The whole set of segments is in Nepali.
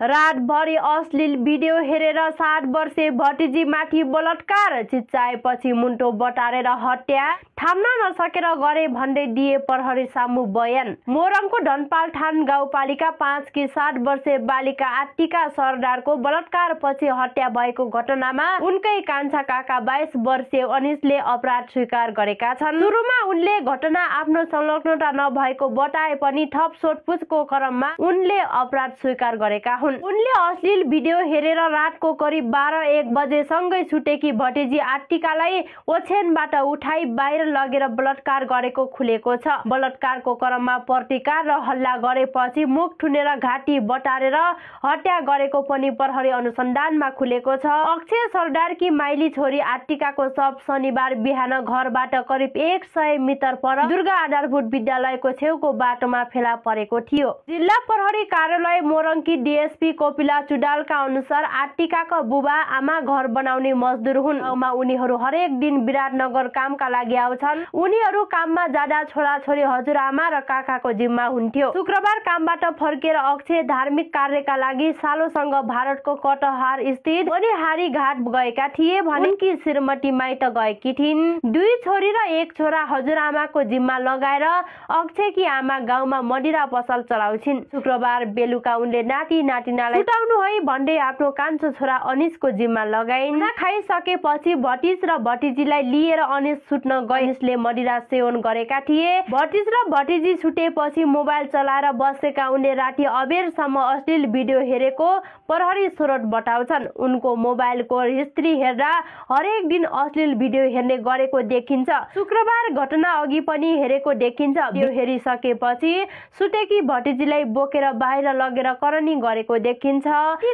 रातभरि अश्लील भिडियो हेरेर 60 वर्षे भतिजीमाथि बलात्कार, चिच्चाएपछि मुन्टो बटारेर हत्या, थाम्न नसकेर गरे भन्दै दिए प्रहरी सामु बयान। मोरङको धनपालठान गाउँपालिका 5 की 60 वर्षे बालिका आत्तिका सरदारको बलात्कार पछि हत्या भएको घटनामा उनकै कान्छा काका 22 वर्षीय अनिसले अपराध स्वीकार गरेका छन्। सुरुमा उनले घटना आफ्नो संलग्नता नभएको बताए पनि थप सोधपुछको क्रममा उनले अपराध स्वीकार गरेका हुन्। उनले अश्लील भिडियो हेरेर रातको करिब 12-1 बजे सँगै छुटेकी भतिजी आत्तिकालाई ओछ्यानबाट उठाई बाहिर लगेर बलात्कार गरेको खुलेको छ। बलात्कारको क्रममा प्रतिकार र हल्ला गरेपछि मुख थुनेर घाँटी बटारेर हत्या गरेको पनि प्रहरी अनुसन्धानमा खुलेको छ। अक्षय सरदारकी माइली छोरी आत्तिकाको शव शनिबार बिहान घरबाट करिब 100 मिटर पर दुर्गा आधारभूत विद्यालयको छेउको बाटोमा फेला परेको थियो। जिल्ला प्रहरी कार्यालय मोरङकी डीएसपी कोपिला चुडालका अनुसार आत्तिकाका बुबा आमा घर बनाउने मजदुर हुन्। गाउँमा उनीहरू हरेक दिन विराटनगर कामका लागि आउँछन्। उनीहरू काममा जाँदा छोराछोरी हजुरआमा र काकाको जिम्मा हुन्थ्यो। शुक्रबार कामबाट फर्केर अक्षय धार्मिक कार्यका लागि सालोसँग भारतको कटहार स्थित मणिहारी घाट गएका थिए भने उनकी श्रीमती माइत गएकी थिइन्। 2 छोरी र 1 छोरा हजुरआमाको जिम्मा लगाएर अक्षयकी आमा गाउँमा मदिरा पसल चलाउँछिन्। शुक्रबार बेलुका उनले नाति नातिनालाई छुटाउनु है भन्दै आफ्नो कान्छो छोरा अनिसको जिम्मा लगाइन्। खाइसकेपछि भतिज र भतिजीलाई लिएर अनिस छुट्न गए। अनिसले मदिरा सेवन गरेका थिए। भतिज र भतिजी छुटेपछि मोबाइल चलाएर बसेका उनले राति अबेरसम्म अश्लील भिडियो हेरेको प्रहरी स्रोत बताउँछन्। उनको मोबाइलको हिस्ट्री हेर्दा हरेक दिन अश्लील भिडियो हेर्ने गरेको देखिन्छ। शुक्रबार घटना अघि पनि हेरेको देखिन्छ। भिडियो हेरिसकेपछि सुतेकी भतिजीलाई बोकेर बाहिर लगेर करनी गरेको देखिन्छ।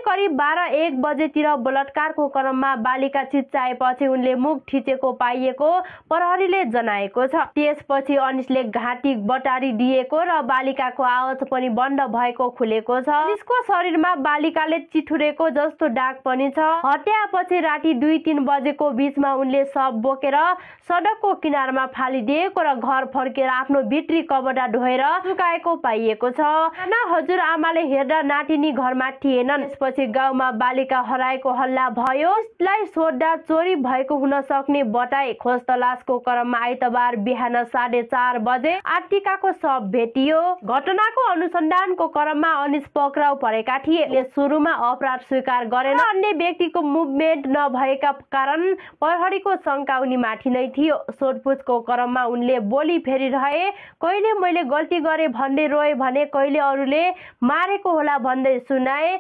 करिब 12-1 बजेतिर बलात्कारको क्रममा बालिका चिच्चाएपछि उनले मुख थिचेको पाइएको प्रहरीले जनाएको छ। त्यसपछि अनिसले घाँटी बटारी दिएको र बालिकाको आवाज पनि बन्द भएको खुलेको छ। अनिसको शरीरमा बालिकाले चिठुरेको जस्तो दाग पनि छ। हत्यापछि राति 2-3 बजेको बीचमा उनले शव बोकेर सडकको किनारमा फालिदिएको र घर फर्केर आफ्नो भित्री कपडा धोएर सुकाएको पाइएको छ। हजुरआमाले हेर्दा नातिनी घरमा थिएनन्। त्यसपछि गाउँमा बालिका हराएको हल्ला भयो। यसलाई सोध्दा चोरी भएको हुन सक्ने बताए। खोज तलासको क्रममा आइतबार बिहान 4:30 बजे आत्तिकाको शव भेटियो। घटनाको अनुसन्धानको क्रममा अनिस पक्राउ परेका थिए। सुरुमा अपराध स्वीकार गरेन। अन्य व्यक्तिको मुभमेन्ट नभएका कारण प्रहरीको शंका उनीमाथि नै थियो। सोधपुछको क्रममा उनले बोली फेरिरहे। कहिले मैले गल्ती गरे भन्दै रोए भने कहिले अरूले मारेको होला भन्दै सुनाए।